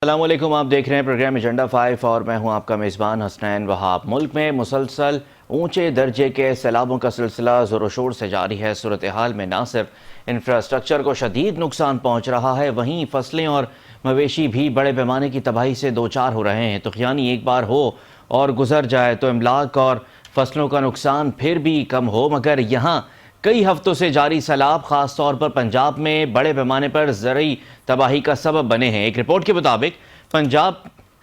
अस्सलामुअलैकुम, आप देख रहे हैं प्रोग्राम एजेंडा 5 और मैं हूं आपका मेज़बान हसनैन वहाब। मुल्क में मुसलसल ऊंचे दर्जे के सैलाबों का सिलसिला ज़ोर शोर से जारी है। सूरत हाल में न सिर्फ इंफ्रास्ट्रक्चर को शदीद नुकसान पहुँच रहा है, वहीं फसलें और मवेशी भी बड़े पैमाने की तबाही से दो चार हो रहे हैं। तुग़यानी एक बार हो और गुजर जाए तो इमलाक और फसलों का नुकसान फिर भी कम हो, मगर यहाँ कई हफ्तों से जारी सैलाब खास तौर पर पंजाब में बड़े पैमाने पर ज़रूरी तबाही का सबब बने हैं। एक रिपोर्ट के मुताबिक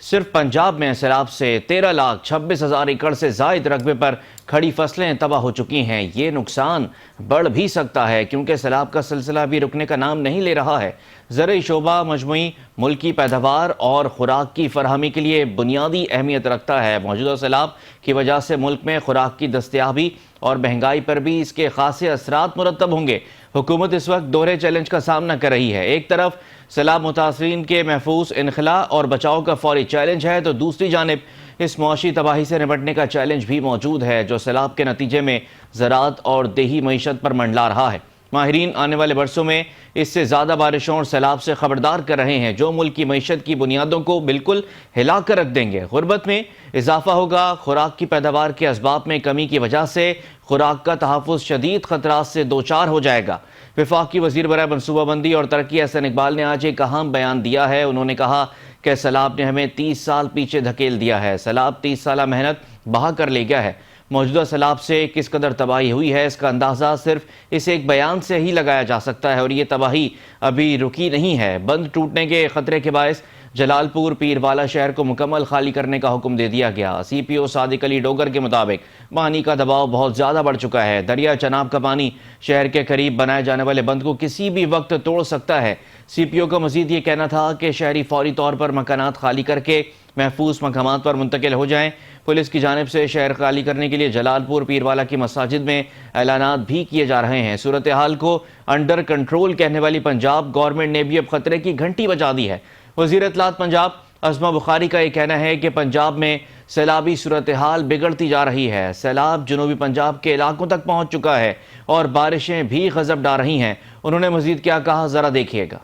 सिर्फ पंजाब में सैलाब से 13,26,000 एकड़ से ज़ायद रकबे पर खड़ी फसलें तबाह हो चुकी हैं। ये नुकसान बढ़ भी सकता है क्योंकि सैलाब का सिलसिला भी रुकने का नाम नहीं ले रहा है। ज़रूरी शोबा मजमूई मुल्की पैदावार और खुराक की फरहमी के लिए बुनियादी अहमियत रखता है। मौजूदा सैलाब की वजह से मुल्क में खुराक की दस्तयाबी और महंगाई पर भी इसके खासे असरात मुरतब होंगे। हुकूमत इस वक्त दोहरे चैलेंज का सामना कर रही है। एक तरफ सैलाब मुतासरीन के महफूज इनखला और बचाव का फौरी चैलेंज है, तो दूसरी जानिब इस मुआशी तबाही से निपटने का चैलेंज भी मौजूद है जो सैलाब के नतीजे में ज़राअत और देही मईशत पर मंडला रहा है। माहिरीन आने वाले बरसों में इससे ज़्यादा बारिशों और सैलाब से खबरदार कर रहे हैं जो मुल्क की मईशत की बुनियादों को बिल्कुल हिला कर रख देंगे। गुर्बत में इजाफा होगा, खुराक की पैदावार के असबाब में कमी की वजह से खुराक का तहफ़्फ़ुज़ शदीद ख़तरात से दो चार हो जाएगा। वफाकी वज़ीर बराए मनसूबाबंदी और तरक्की एहसन इकबाल ने आज एक अहम बयान दिया है। उन्होंने कहा कि सैलाब ने हमें 30 साल पीछे धकेल दिया है। सैलाब 30 साल मेहनत बहा कर ले गया है। मौजूदा सैलाब से किस कदर तबाही हुई है इसका अंदाज़ा सिर्फ इस एक बयान से ही लगाया जा सकता है, और ये तबाही अभी रुकी नहीं है। बंद टूटने के खतरे के बायस जलालपुर पीरवाला शहर को मुकम्मल खाली करने का हुक्म दे दिया गया। CPO सादिक अली डोगर के मुताबिक पानी का दबाव बहुत ज़्यादा बढ़ चुका है। दरिया चनाब का पानी शहर के करीब बनाए जाने वाले बंद को किसी भी वक्त तोड़ सकता है। CPO का मजीद ये कहना था कि शहरी फौरी तौर पर मकानात खाली करके महफूज मकामात पर मुंतकिल हो जाएं। पुलिस की जानिब से शहर खाली करने के लिए जलालपुर पीरवाला की मसाजिद में ऐलानात भी किए जा रहे हैं। सूरत हाल को अंडर कंट्रोल कहने वाली पंजाब गवर्नमेंट ने भी अब खतरे की घंटी बजा दी है। वज़ीर इत्तलात पंजाब अज़मा बुखारी का यह कहना है कि पंजाब में सैलाबी सूरत हाल बिगड़ती जा रही है। सैलाब जनूबी पंजाब के इलाकों तक पहुँच चुका है और बारिशें भी गज़ब डाल रही हैं। उन्होंने मज़ीद क्या कहा, ज़रा देखिएगा।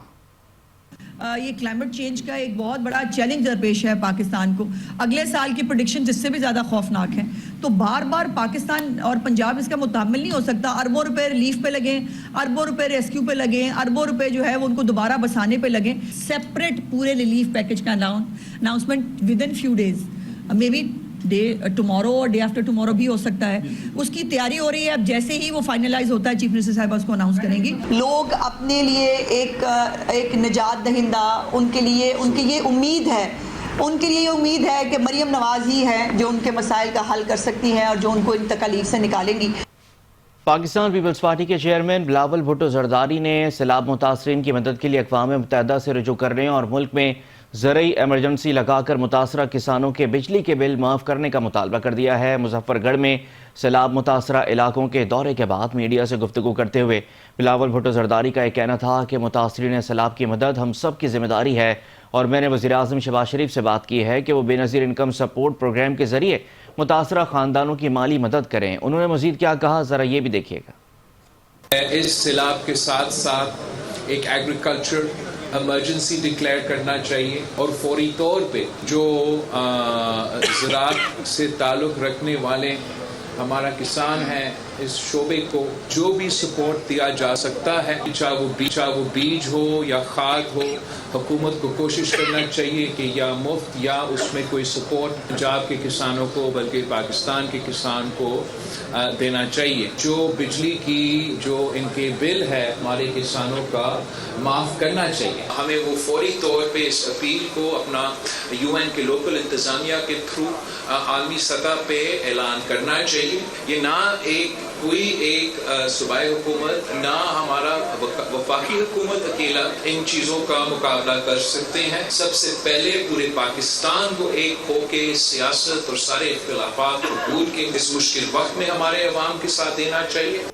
ये क्लाइमेट चेंज का एक बहुत बड़ा चैलेंज दरपेश है पाकिस्तान को। अगले साल की प्रेडिक्शन जिससे भी ज़्यादा खौफनाक है, तो बार बार पाकिस्तान और पंजाब इसका मुताबिल नहीं हो सकता। अरबों रुपए रिलीफ पे लगे, अरबों रुपए रेस्क्यू पे लगे, अरबों रुपए जो है वो उनको दोबारा बसाने पे लगे। सेपरेट पूरे रिलीफ पैकेज का announcement with in few days, may be day tomorrow और डे आफ्टर टुमारो भी हो सकता है। उसकी तैयारी हो रही है। अब जैसे ही वो फाइनलाइज होता है चीफ मिनिस्टर साहिबा उसको अनाउंस करेंगी। लोग अपने लिए एक निजात दहिंदा, उनके लिए उनकी ये उम्मीद है कि मरियम नवाज ही है जो उनके मसाइल का हल कर सकती है और जो उनको इन तकलीफ से निकालेंगी। पाकिस्तान पीपल्स पार्टी के चेयरमैन बिलावल भुट्टो जरदारी ने सैलाब मुतासरीन की मदद के लिए अक़वाम मुत्तहिदा से रुजू करने और मुल्क में ज़रूरी एमरजेंसी लगाकर मुतासरा किसानों के बिजली के बिल माफ़ करने का मुतालबा कर दिया है। मुजफ्फरगढ़ में सैलाब मुतासरा इलाकों के दौरे के बाद मीडिया से गुफ्तगू करते हुए बिलावल भुट्टो जरदारी का यह कहना था कि मुतासरीन सैलाब की मदद हम सब की जिम्मेदारी है, और मैंने वज़ीर आज़म शहबाज शरीफ से बात की है कि वो बेनज़ीर इनकम सपोर्ट प्रोग्राम के ज़रिए मुतासरा ख़ानदानों की माली मदद करें। उन्होंने मज़ीद क्या कहा, ज़रा ये भी देखिएगा। इस सैलाब के साथ साथ एक एग्रीकल्चर इमरजेंसी डिक्लेयर करना चाहिए और फौरी तौर पे जो ज़राअत से ताल्लुक़ रखने वाले हमारा किसान है, इस शोबे को जो भी सपोर्ट दिया जा सकता है, चाहे वो बीज हो या खाद हो, हुकूमत को कोशिश करना चाहिए कि या मुफ्त या उसमें कोई सपोर्ट पंजाब के किसानों को बल्कि पाकिस्तान के किसान को देना चाहिए। जो बिजली की जो इनके बिल है हमारे किसानों का माफ़ करना चाहिए। हमें वो फौरी तौर पे इस अपील को अपना UN के लोकल इंतज़ामिया के थ्रू आलमी सतह पे ऐलान करना चाहिए। ये ना कोई एक सूबाई हुकूमत ना हमारा वफाकी हुकूमत अकेला इन चीज़ों का मुकाबला कर सकते हैं। सबसे पहले पूरे पाकिस्तान को एक होके सियासत और सारे इख्तिलाफात को भूल के इस मुश्किल वक्त में हमारे अवाम के साथ देना चाहिए।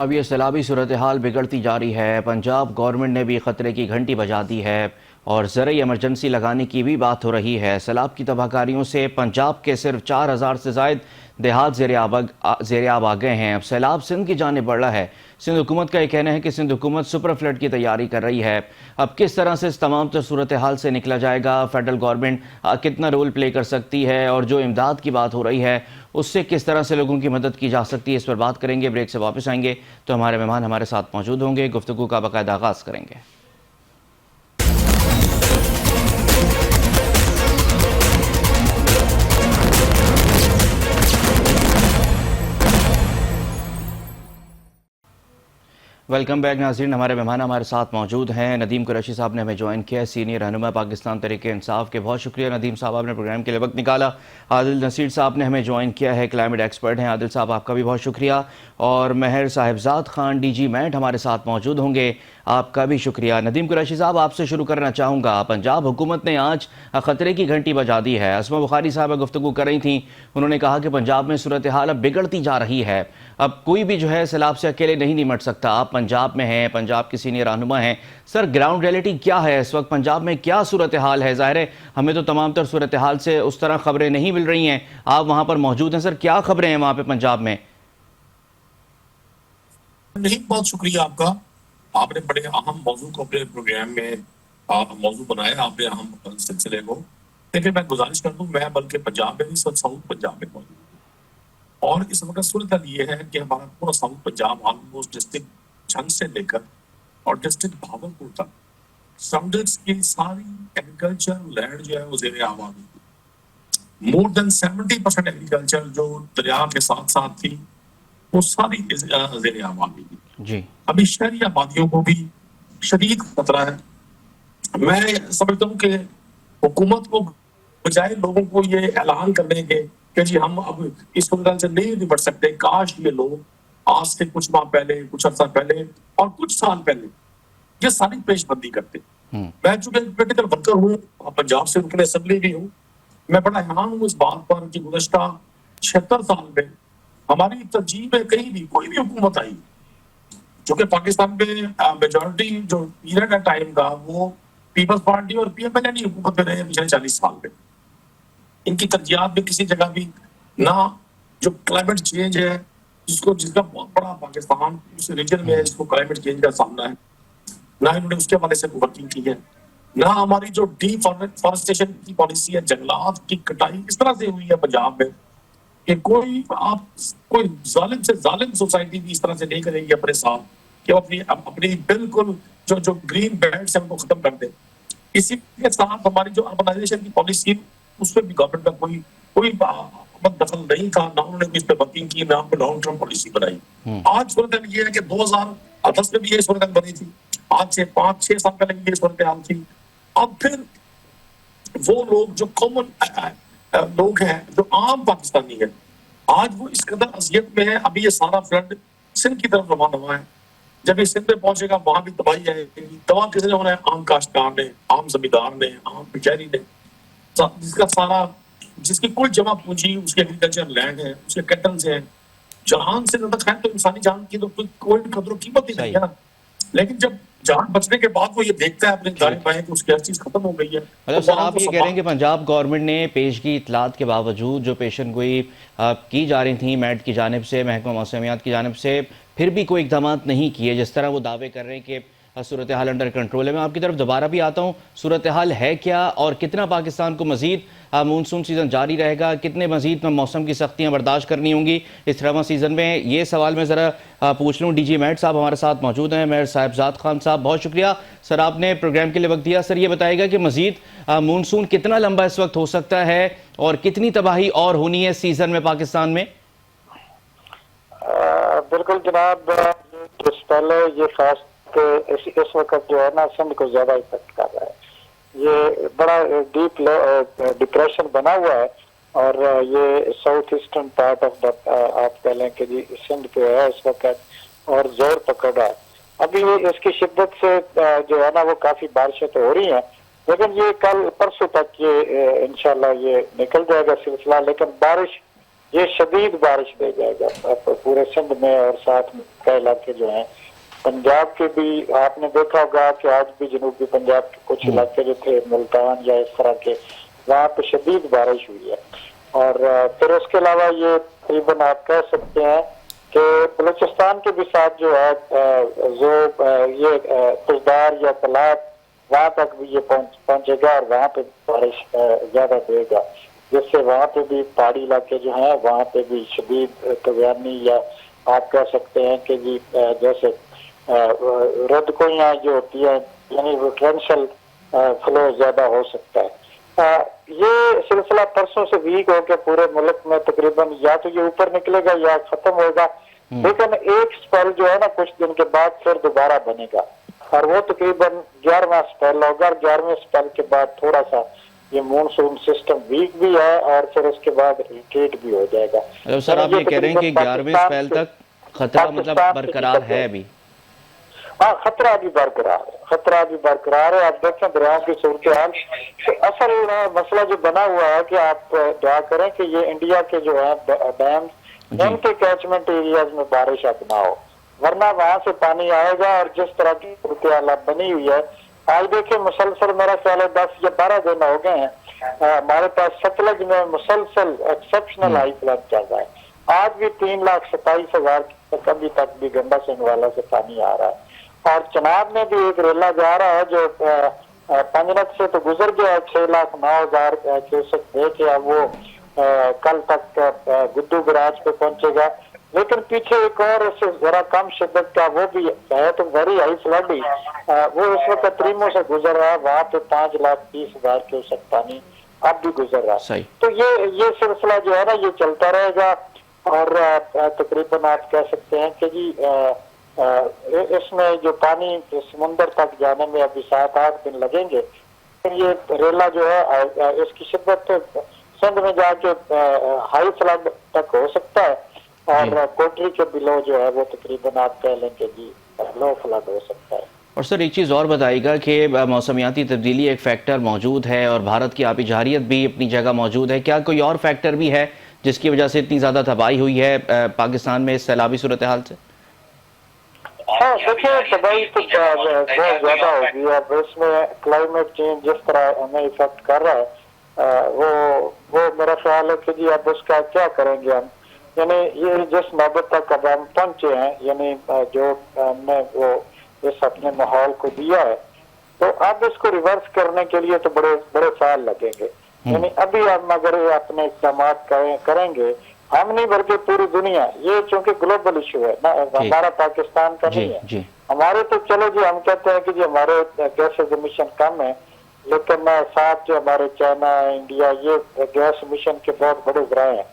अब यह सैलाबी सूरत हाल बिगड़ती जा रही है। पंजाब गवर्नमेंट ने भी खतरे की घंटी बजा दी है और ज़रूरी एमरजेंसी लगाने की भी बात हो रही है। सैलाब की तबाहकारियों से पंजाब के सिर्फ 4,000 से ज़ायद देहात ज़ेर आब आ गए हैं। अब सैलाब सिंध की जाने बढ़ रहा है। सिंध हुकूमत का यह कहना है कि सिंध हुकूमत सुपर फ्लड की तैयारी कर रही है। अब किस तरह से इस तमाम तर सूरत हाल से निकला जाएगा, फेडरल गवर्नमेंट कितना रोल प्ले कर सकती है और जो इमदाद की बात हो रही है उससे किस तरह से लोगों की मदद की जा सकती है, इस पर बात करेंगे। ब्रेक से वापस आएंगे तो हमारे मेहमान हमारे साथ मौजूद होंगे, गुफ्तगू का बाकायदा आगाज़ करेंगे। वेलकम बैक नाज़रीन, हमारे मेहमान हमारे साथ मौजूद हैं। नदीम कुरैशी साहब ने हमें ज्वाइन किया, सीनियर रहनुमा पाकिस्तान तहरीक इंसाफ के। बहुत शुक्रिया नदीम साहब, आपने प्रोग्राम के लिए वक्त निकाला। आदिल नसीर साहब ने हमें ज्वाइन किया है, क्लाइमेट एक्सपर्ट हैं। आदिल साहब आपका भी बहुत शुक्रिया। और महर साहिबजाद खान DG मैट हमारे साथ मौजूद होंगे, आपका भी शुक्रिया। नदीम कुरैशी साहब आपसे शुरू करना चाहूँगा। पंजाब हुकूमत ने आज ख़तरे की घंटी बजा दी है। असमा बुखारी साहब गुफ्तगू कर रही थी, उन्होंने कहा कि पंजाब में सूरत हाल अब बिगड़ती जा रही है। अब कोई भी जो है सैलाब से अकेले नहीं निमट सकता। आप पंजाब में हैं, पंजाब के सीनियर रहनुमा हैं, सर ग्राउंड रियलिटी क्या है इस वक्त पंजाब में, क्या सूरत हाल है? ज़ाहिर है हमें तो तमाम तर सूरत हाल से उस तरह खबरें नहीं मिल रही हैं, आप वहाँ पर मौजूद हैं, सर क्या खबरें हैं वहाँ पे पंजाब में? नहीं, बहुत शुक्रिया आपका। आपने बड़े अहम मौजू को अपने प्रोग्राम में मौजू बनाया, आपने अहम सिलसिले को। लेकिन मैं गुजारिश कर दूं, मैं बल्कि पंजाब में नहीं, साउथ पंजाब में मौजूद हूं। और इस वक्त सूरत ये है कि हमारा पूरा south Punjab almost district Jhang से लेकर और डिस्ट्रिक्ट भावलपुर तक सराउंडिंग्स की सारी एग्रीकल्चर लैंड जो है वो ज़ेरे आबादी, मोर देन 70% एग्रीकल्चर जो दरिया के साथ साथ थी वो सारी ज़ेरे आबादी थी जी। अभी शहरी आबादियों को भी शदीद खतरा है। मैं समझता हूँ कि हुकूमत को बजाय लोगों को ये ऐलान करने के कि जी हम अब इस सूरत से नहीं निपट सकते, काश ये लोग आज से कुछ माह पहले, कुछ अर्सा पहले और कुछ साल पहले ये सारी पेशबंदी करते। मैं चूंकि पोलिटिकल वर्कर हूँ, पंजाब से रुकने असेंबली भी हूँ, मैं बड़ा हैरान हूँ इस बात पर कि गुज़श्ता 76 साल में हमारी तरजीह में कहीं भी कोई भी हुकूमत आई, क्योंकि पाकिस्तान में मेजॉरिटी जो पीरियड है टाइम का वो पीपल्स पार्टी और PMLN की हुकूमत में रहे पिछले 40 साल में। इनकी तरजीहात में किसी जगह भी ना जो क्लाइमेट चेंज है जिसका बहुत बड़ा पाकिस्तान उस रीजन में जिसको क्लाइमेट चेंज का सामना है, ना इन्होंने उसके हवाले से वर्किंग की है, ना हमारी जो डिफॉरेस्टेशन की पॉलिसी है, जंगलात की कटाई इस तरह से हुई है पंजाब में कि कोई जालिम से जालिम सोसाइटी भी इस तरह से नहीं करेगी अपने साथ कि वो अपनी बिल्कुल जो ग्रीन बेल्ट्स है उनको खत्म कर दे। इसी के साथ हमारी जो अर्बनाइजेशन की पॉलिसी उसमें भी गवर्नमेंट का कोई दखल नहीं था, ना उन्होंने इस पे वर्किंग की, ना लॉन्ग टर्म पॉलिसी बनाई। आज सूरत ये है कि 2010 में भी ये सूरत बनी थी, आज से 5-6 साल पहले भी ये सूरत हाल थी। अब फिर वो लोग जो कॉमन लोग हैं, जो आम पाकिस्तानी है, आज वो इस कदर अजियत में है। अभी ये सारा फ्लड सिंध की तरफ रवाना हुआ है, जब ये सिंध में पहुंचेगा वहां भी तबाही आएगी। तबाह किसने होना है? आम काश्तकार ने, आम जमींदार ने, आम पिचारी ने, जिसकी कुल जमा पूंजी उसके एग्रीकल्चर लैंड है, उसके कैटल्स हैं, जान से ज्यादा खैर तो इंसानी जान की तो कोई कदर कीमत ही नहीं है ना। लेकिन जब जान बचने के बाद वो ये देखता है अपने दाएं बाएं कि उसकी हर चीज खत्म हो गई है। मतलब सर आप ये कह रहे हैं कि पंजाब गवर्नमेंट ने पेशगी इतलात के बावजूद जो पेशन गोई की जा रही थी मैट की जानिब से, महकमा मौसमियात की जानिब से, फिर भी कोई इकदाम नहीं किए, जिस तरह वो दावे कर रहे हैं कि सूरत हाल अंडर कंट्रोल है। मैं आपकी तरफ दोबारा भी आता हूँ, सूरत हाल है क्या और कितना पाकिस्तान को मजीद मानसून सीज़न जारी रहेगा, कितने मजीद मौसम की सख्तियाँ बर्दाश्त करनी होंगी इस रवा सीज़न में? ये सवाल मैं ज़रा पूछ लूँ। DG मैट साहब हमारे साथ मौजूद हैं। महर साहिबजाद खान साहब बहुत शुक्रिया सर, आपने प्रोग्राम के लिए वक्त दिया। सर ये बताएगा कि मजीद मानसून कितना लंबा इस वक्त हो सकता है और कितनी तबाही और होनी है सीज़न में पाकिस्तान में? बिल्कुल जनाब, पहले ये फास्ट इस वक्त जो है ना सिंध को ज्यादा इफेक्ट कर रहा है। ये बड़ा डीप डिप्रेशन बना हुआ है और ये south eastern part of the आप कह लें कि जी सिंध पे है इस वक्त और जोर पकड़ रहा है। अभी ये इसकी शिद्दत से जो है ना वो काफी बारिशें तो हो रही हैं, लेकिन ये कल परसों तक ये इंशाल्लाह ये निकल जाएगा सिलसिला। लेकिन बारिश ये शदीद बारिश दे जाएगा पूरे सिंध में और साथ में कई इलाके जो हैं पंजाब के भी। आपने देखा होगा कि आज भी जनूबी पंजाब के कुछ इलाके जो थे मुल्तान या इस तरह के, वहाँ पे शदीद बारिश हुई है। और फिर उसके अलावा ये तकरीबन आप कह सकते हैं कि बलूचिस्तान के भी साथ जो है जो ये कुजदार या तलाब वहाँ तक भी ये पहुंचेगा और वहाँ पे बारिश ज्यादा देगा, जिससे वहाँ पे भी पहाड़ी इलाके जो हैं वहाँ पे भी शदीद तवानी या आप कह सकते हैं कि जी जैसे रदकोइयाँ जो होती है यानी वो ट्रेंशल फ्लो ज्यादा हो सकता है। ये सिलसिला परसों से वीक हो के पूरे मुल्क में तकरीबन या तो ये ऊपर निकलेगा या खत्म होगा, लेकिन एक स्पेल जो है ना कुछ दिन के बाद फिर दोबारा बनेगा और वो तकरीबन 11वां स्पेल होगा। 11वें स्पेल के बाद थोड़ा सा ये मानसून सिस्टम वीक भी है और फिर उसके बाद रिट्रीट भी हो जाएगा। मतलब सर आप ये कह रहे हैं कि 11वें स्पेल तक खतरा मतलब बरकरार है अभी? हाँ, खतरा भी बरकरार है, खतरा भी बरकरार है। आप देखें दरियाओं की सूरत हाल, तो असल मसला जो बना हुआ है कि आप दुआ करें कि ये इंडिया के जो है डैम उनके कैचमेंट एरियाज में बारिश अब ना हो, वरना वहां से पानी आएगा और जिस तरह की सूरत हाल बनी हुई है आज देखिए मुसलसल मेरा ख्याल है 10 या 12 दिन हो गए हैं हमारे पास सतलज में मुसलसल एक्सेप्शनल हाई फ्लड चल रहा है। आज भी 3,27,000 तक अभी तक भी गंगा सिंह वाला से पानी आ रहा है और चनाब में भी एक रेला जा रहा है जो पंजनत से तो गुजर गया 6,09,000 क्यूसेक दे के अब वो कल तक गुड्डू बराज पे पहुंचेगा, लेकिन पीछे एक और उससे जरा कम शिद्दत का वो भी है तो वेरी हाई फ्लड ही वो इस वक्त रीमो से गुजर रहा है, वहाँ पे 5,30,000 क्यूसेक पानी अब भी गुजर रहा है। तो ये सिलसिला जो है ना ये चलता रहेगा और तकरीबन आप कह सकते हैं कि जी इसमें जो पानी समुंदर तक जाने में अभी 7-8 दिन लगेंगे, फिर ये रेला जो है इसकी शिद्दत तो सिंध में जाके हाई फ्लड तक हो सकता है और कोटरी के बिलो जो है वो तकरीबन आप कह लेंगे जी लो फ्लड हो सकता है। और सर एक चीज़ और बताइएगा कि मौसमियाती तब्दीली एक फैक्टर मौजूद है और भारत की आबी जहारियत भी अपनी जगह मौजूद है, क्या कोई और फैक्टर भी है जिसकी वजह से इतनी ज़्यादा तबाही हुई है पाकिस्तान में इस सैलाबी सूरत हाल से? हाँ देखिए तबाही तो बहुत ज्यादा होगी। अब इसमें क्लाइमेट चेंज जिस तरह हमें इफेक्ट कर रहा है वो मेरा ख्याल है कि जी अब उसका क्या करेंगे हम, यानी ये जिस नौबत तक अब हम पहुंचे हैं यानी जो हमने वो इस अपने माहौल को दिया है तो अब इसको रिवर्स करने के लिए तो बड़े बड़े साल लगेंगे। यानी अभी हम अगर अपने इक़दाम करेंगे हम नहीं बल्कि पूरी दुनिया, ये चूंकि ग्लोबल इशू है ना, हमारा पाकिस्तान का नहीं है। हमारे तो चलो जी हम कहते हैं कि जी हमारे गैसेज एमिशन कम है, लेकिन साथ जो हमारे चाइना इंडिया ये गैस एमिशन के बहुत बड़े ज़राए हैं,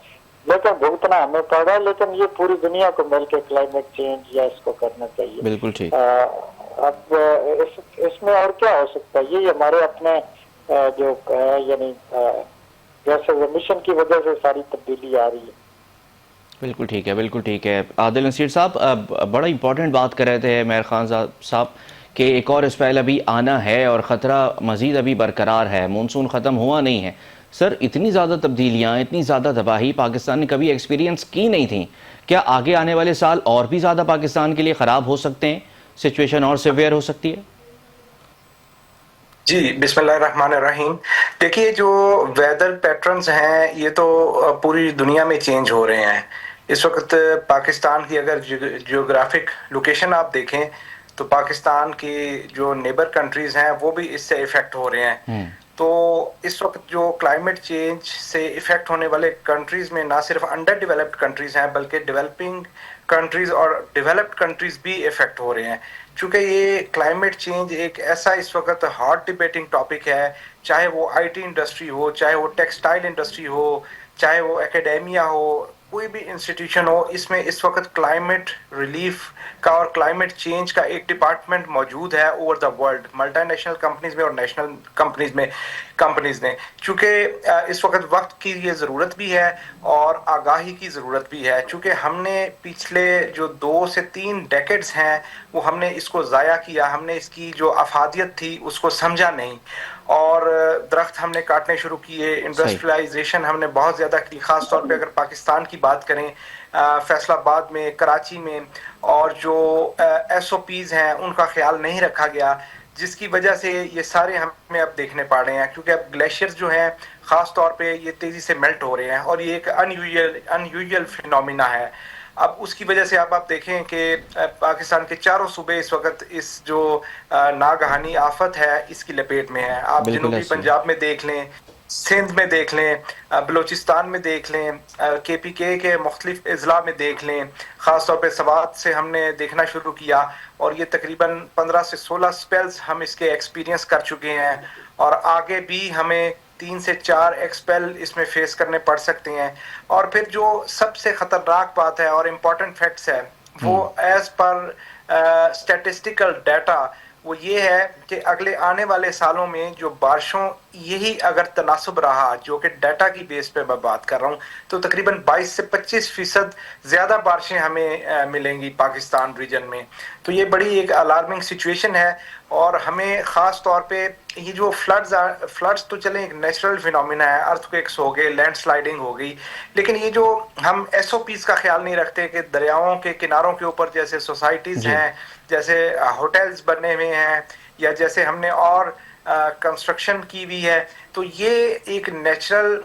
लेकिन भुगतना हमें पड़ रहा है। लेकिन ये पूरी दुनिया को मिलकर क्लाइमेट चेंज या इसको करना चाहिए। बिल्कुल ठीक। अब इसमें और क्या हो सकता है, ये हमारे अपने जो यानी गैसेज एमिशन की वजह से सारी तब्दीली आ रही है। बिल्कुल ठीक है, बिल्कुल ठीक है। आदिल नसीर साहब बड़ा इंपॉर्टेंट बात कर रहे थे मेहर खान साहब कि एक और स्पेल अभी आना है और ख़तरा मज़ीद अभी बरकरार है, मानसून ख़त्म हुआ नहीं है। सर इतनी ज़्यादा तब्दीलियाँ, इतनी ज़्यादा तबाही पाकिस्तान ने कभी एक्सपीरियंस की नहीं थी, क्या आगे आने वाले साल और भी ज़्यादा पाकिस्तान के लिए ख़राब हो सकते हैं, सिचुएशन और सिवियर हो सकती है? जी बिस्मिल्लाहिर्रहमानिर्रहीम। देखिए जो वेदर पैटर्न्स हैं ये तो पूरी दुनिया में चेंज हो रहे हैं। इस वक्त पाकिस्तान की अगर जियोग्राफिक लोकेशन आप देखें तो पाकिस्तान की जो नेबर कंट्रीज हैं वो भी इससे इफेक्ट हो रहे हैं। तो इस वक्त जो क्लाइमेट चेंज से इफेक्ट होने वाले कंट्रीज में ना सिर्फ अंडर डेवलप्ड कंट्रीज हैं बल्कि डेवलपिंग कंट्रीज और डेवलप्ड कंट्रीज भी इफेक्ट हो रहे हैं। चूँकि ये क्लाइमेट चेंज एक ऐसा इस वक्त हॉट डिबेटिंग टॉपिक है, चाहे वो आईटी इंडस्ट्री हो, चाहे वो टेक्सटाइल इंडस्ट्री हो, चाहे वो एकेडेमिया हो, कोई भी इंस्टीट्यूशन हो, इसमें इस वक्त क्लाइमेट रिलीफ का और क्लाइमेट चेंज का एक डिपार्टमेंट मौजूद है over the world, multinational companies में और नेशनल कंपनीज ने। चूँकि इस वक्त की ये ज़रूरत भी है और आगाही की ज़रूरत भी है। चूँकि हमने पिछले जो 2 से 3 डेकेड्स हैं वो हमने इसको ज़ाया किया, हमने इसकी जो अफादियत थी उसको समझा नहीं और दरख्त हमने काटने शुरू किए, इंडस्ट्रियलाइजेशन हमने बहुत ज़्यादा की। ख़ास तौर पे अगर पाकिस्तान की बात करें फैसलाबाद में, कराची में, और जो SOPs हैं उनका ख्याल नहीं रखा गया। जिसकी वजह से ये सारे हमें अब देखने पड़ रहे हैं, क्योंकि अब ग्लेशियर्स जो हैं ख़ास तौर पे ये तेज़ी से मेल्ट हो रहे हैं और ये एक अनयूजुअल फिनोमिना है। अब उसकी वजह से अब आप देखें कि पाकिस्तान के चारों सूबे इस वक्त इस जो नागहानी आफत है इसकी लपेट में है। आप बिल्कुल जनूबी ऐसे। पंजाब में देख लें, सिंध में देख लें, बलूचिस्तान में देख लें, KPK के मुख्तलिफ अजला में देख लें, ख़ास तौर पे सवात से हमने देखना शुरू किया और ये तकरीबन 15 से 16 स्पेल्स हम इसके एक्सपीरियंस कर चुके हैं और आगे भी हमें 3 से 4 एक्सपेल इसमें फेस करने पड़ सकते हैं। और फिर जो सबसे ख़तरनाक बात है और इम्पॉर्टेंट फैक्ट्स है वो एज पर स्टैटिस्टिकल डाटा वो ये है कि अगले आने वाले सालों में जो बारिशों यही अगर तनासुब रहा, जो कि डाटा की बेस पे मैं बात कर रहा हूँ, तो तकरीबन 22 से 25% ज़्यादा बारिशें हमें मिलेंगी पाकिस्तान रीजन में। तो ये बड़ी एक अलार्मिंग सिचुएशन है और हमें ख़ास तौर पे ये जो फ्लड्स तो चले एक नेचुरल फिनोमिना है, अर्थक्वेक्स हो गए, लैंडस्लाइडिंग हो गई, लेकिन ये जो हम SOPs का ख्याल नहीं रखते कि दरियाओं के किनारों के ऊपर जैसे सोसाइटीज़ हैं, जैसे होटल्स बने हुए हैं या जैसे हमने और कंस्ट्रक्शन की हुई है, तो ये एक नेचुरल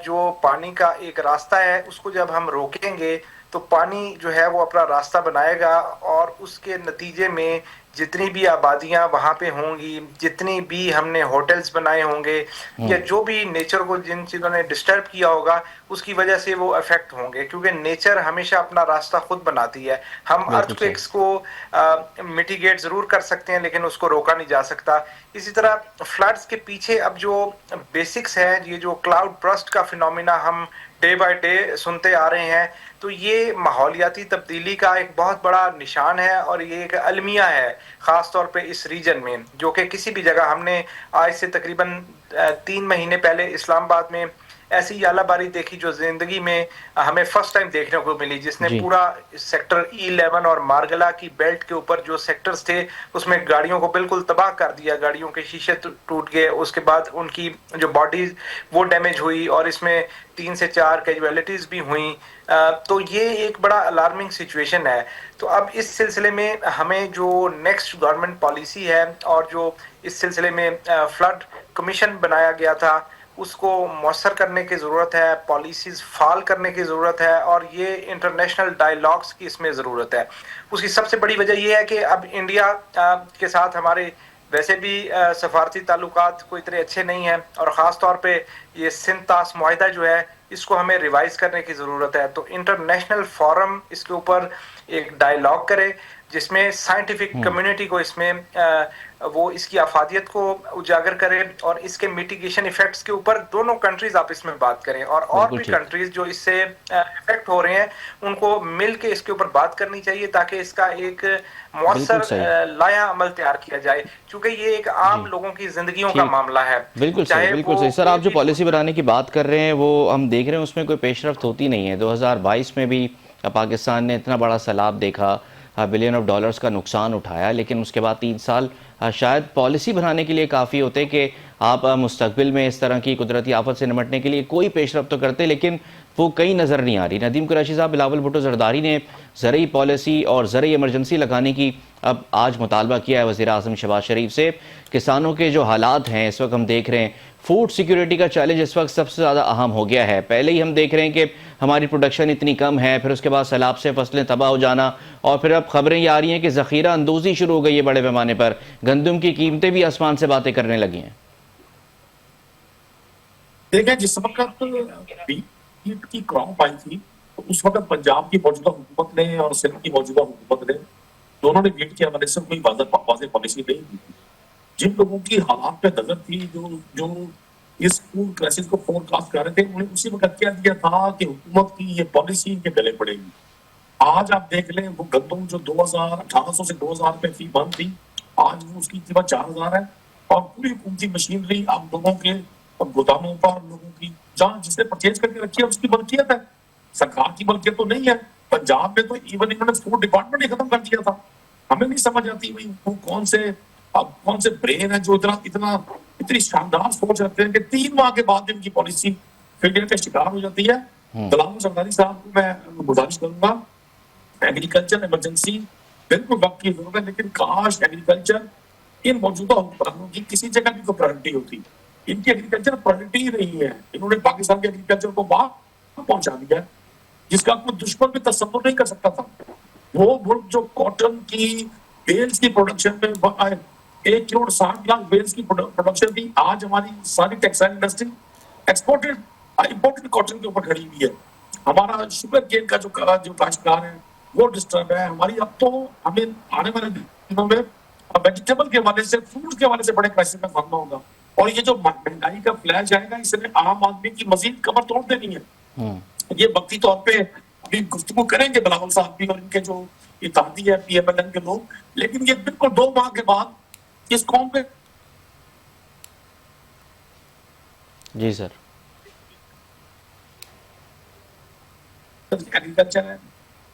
जो पानी का एक रास्ता है उसको जब हम रोकेंगे तो पानी जो है वो अपना रास्ता बनाएगा और उसके नतीजे में जितनी भी आबादियां वहाँ पे होंगी, जितनी भी हमने होटल्स बनाए होंगे या जो भी नेचर को जिन चीज़ों ने डिस्टर्ब किया होगा उसकी वजह से वो अफेक्ट होंगे, क्योंकि नेचर हमेशा अपना रास्ता खुद बनाती है। हम अर्थक्वेक्स को मिटिगेट ज़रूर कर सकते हैं लेकिन उसको रोका नहीं जा सकता। इसी तरह फ्लड्स के पीछे अब जो बेसिक्स है, ये जो क्लाउड बर्स्ट का फिनोमिना हम डे बाय डे सुनते आ रहे हैं, तो ये माहौलियाती तब्दीली का एक बहुत बड़ा निशान है और ये एक अलमिया है ख़ास तौर पे इस रीजन में, जो कि किसी भी जगह हमने आज से तकरीबन 3 महीने पहले इस्लामाबाद में ऐसी आलाबारी देखी जो जिंदगी में हमें फर्स्ट टाइम देखने को मिली, जिसने पूरा सेक्टर E11 और मारगला की बेल्ट के ऊपर जो सेक्टर्स थे उसमें गाड़ियों को बिल्कुल तबाह कर दिया, गाड़ियों के शीशे टूट गए, उसके बाद उनकी जो बॉडीज वो डैमेज हुई और इसमें 3 से 4 कैजुअलिटीज भी हुई। तो ये एक बड़ा अलार्मिंग सिचुएशन है। तो अब इस सिलसिले में हमें जो नेक्स्ट गवर्नमेंट पॉलिसी है और जो इस सिलसिले में फ्लड कमीशन बनाया गया था उसको मौसर करने की ज़रूरत है, पॉलिसीज़ फाल करने की ज़रूरत है और ये इंटरनेशनल डायलॉग्स की इसमें ज़रूरत है। उसकी सबसे बड़ी वजह ये है कि अब इंडिया के साथ हमारे वैसे भी सफारती ताल्लुकात कोई इतने अच्छे नहीं हैं और ख़ास तौर पे ये सिंध तास मुआहिदा जो है इसको हमें रिवाइज करने की ज़रूरत है। तो इंटरनेशनल फोरम इसके ऊपर एक डायलॉग करे जिसमें साइंटिफिक कम्युनिटी को इसमें वो इसकी अफादियत को उजागर करे और इसके मिटिगेशन इफेक्ट्स के ऊपर दोनों कंट्रीज आपस में बात करें और भी कंट्रीज जो इससे इफेक्ट हो रहे हैं उनको मिल के इसके ऊपर बात करनी चाहिए ताकि इसका एक मौसर लाया अमल तैयार किया जाए, क्योंकि ये एक आम लोगों की जिंदगियों का मामला है। बिल्कुल सही सर। आप जो पॉलिसी बनाने की बात कर रहे हैं वो हम देख रहे हैं उसमें कोई पेशरफ्त होती नहीं है। 2022 में भी पाकिस्तान ने इतना बड़ा सैलाब देखा, बिलियन ऑफ डॉलर्स का नुकसान उठाया, लेकिन उसके बाद 3 साल शायद पॉलिसी बनाने के लिए काफ़ी होते कि आप मुस्तकबिल में इस तरह की कुदरती आफत से निपटने के लिए कोई पेशरफ्त तो करते, लेकिन वो कहीं नज़र नहीं आ रही। नदीम कुरैशी साहब, बिलावल भुट्टो जरदारी ने ज़रई पॉलिसी और ज़रई इमरजेंसी लगाने की अब आज मुतालबा किया है वज़ीर आज़म शहबाज शरीफ से। किसानों के जो हालात हैं इस वक्त हम देख रहे हैं, फूड सिक्योरिटी का चैलेंज इस वक्त सबसे ज़्यादा अहम हो गया है। पहले ही हम देख रहे हैं कि हमारी प्रोडक्शन इतनी कम है, फिर उसके बाद सैलाब से फसलें तबाह हो जाना और फिर अब खबरें ये आ रही हैं कि ज़ख़ीरा अंदोज़ी शुरू हो गई है बड़े पैमाने पर, गंदम की कीमतें भी आसमान से बातें करने लगी हैं। देखिए, जिस वक्त वीट की क्रॉप आई थी तो उस वक्त पंजाब की मौजूदा हुकूमत ने और सिंध की मौजूदा हुकूमत ने दोनों ने वीट के हवाले से कोई वाज़ेह पॉलिसी नहीं दी थी। जिन लोगों की हालात पे नजर थी, जो इस फूड क्राइसिस को फोरकास्ट कर रहे थे, उन्हें उसी वक्त कह दिया था कि हुकूमत की ये पॉलिसी इनके गले पड़ेगी। आज आप देख लें, वो गंदम जो 1800 से 2000 पे फी बंद थी, आज वो उसकी कीमत 4000 है और पूरी हुकूमती मशीनरी आप लोगों के गोदामों पर लोगों की जहाँ जिसने परचेज करके रखी है उसकी मलकियत है, सरकार की मलकियत तो नहीं है। पंजाब में तो इवन इन्होंने फूड डिपार्टमेंट ही खत्म कर दिया था। हमें नहीं समझ आती भाई वो कौन से ब्रेन है जो इतनी शानदार सोच रखते हैं कि 3 माह के बाद इनकी पॉलिसी फेलियर का शिकार हो जाती है। बिलावल जरदारी साहब को मैं गुजारिश करूंगा, एग्रीकल्चर इमरजेंसी बिल्कुल वक्त की जरूरत है, लेकिन काश एग्रीकल्चर इन मौजूदा हुक्मरानों की किसी जगह भी कोई प्रायोरिटी होती, इनकी एग्रीकल्चर प्रायोरिटी ही नहीं है। इन्होंने पाकिस्तान के एग्रीकल्चर को वहां पहुंचा दिया जिसका कोई दुश्मन भी तस्वुर नहीं कर सकता था। वो मुल्क जो कॉटन की बेल्स की प्रोडक्शन में 1,60,00,000 बेल्स की प्रोडक्शन थी, आज हमारी सारी textile industry exported imported cotton के ऊपर खड़ी हुई है। हमारा शुगर केन का जो काश्तकार है वो डिस्टर्ब है। हमारी अब तो हमें आने वाले दिनों में वेजिटेबल के हवाले से, फ्रूट के हवाले से बड़े क्राइसिस में फंसना होगा। और ये जो महंगाई का फ्लैश आएगा, इसने आम आदमी की मजीद कमर तोड़ देनी है। ये वक्ती तौर पे अभी गुफ्तगू करेंगे बिलावल साहब भी और इनके जो इत्तेहादी है PMLN के लोग, लेकिन ये बिल्कुल 2 माह के बाद इस कौम पे जी सर एग्रीकल्चर है।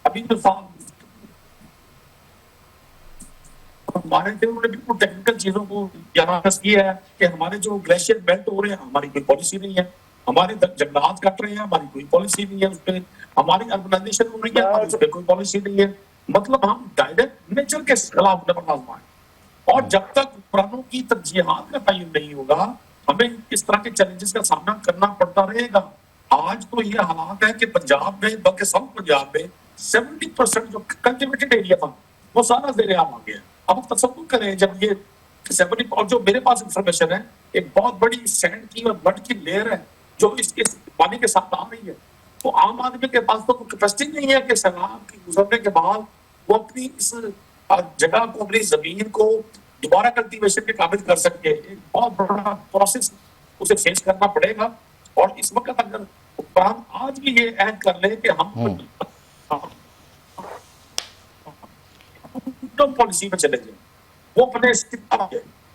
अभी तो हमारे थे, उन्होंने बिल्कुल टेक्निकल चीजों को यहाँ किया है कि हमारे जो ग्लेशियर बेल्ट हो रहे हैं, हमारी कोई पॉलिसी नहीं है। हमारे जंगलात कट रहे हैं, हमारी कोई पॉलिसी नहीं है उस पर। हमारी अर्बनाइजेशन हो रही है, हमारी उस पर कोई पॉलिसी नहीं है। मतलब हम डायरेक्ट नेचर के खिलाफ जबरदस्त हैं। और जब तक हुक्मरानों की तरजीहात का तयन नहीं होगा, हमें इस तरह के चैलेंजेस का सामना करना पड़ता रहेगा। आज तो ये हालात है कि पंजाब में, बल्कि साउथ पंजाब में 70% जो कल्टिवेटेड एरिया था वो सारा ज़ेर-ए-आम आ गया। अब तसव्वुर करें जब ये 70, और जो मेरे पास इंफॉर्मेशन है, एक बहुत बड़ी सैंड की और मड की लेयर है जो इस पानी के साथ आ रही है। तो आम आदमी के पास तो कैपेसिटी नहीं है कि सैलाब की गुजरने के बाद वो अपनी इस जगह को, अपनी जमीन को दोबारा कल्टीवेशन के काबिल कर सके। एक बहुत बड़ा प्रोसेस उसे फेस करना पड़ेगा। और इस वक्त अगर हुक्मरान आज भी ये ऐड कर ले कि हम पॉलिसी में चले जाए, वो अपने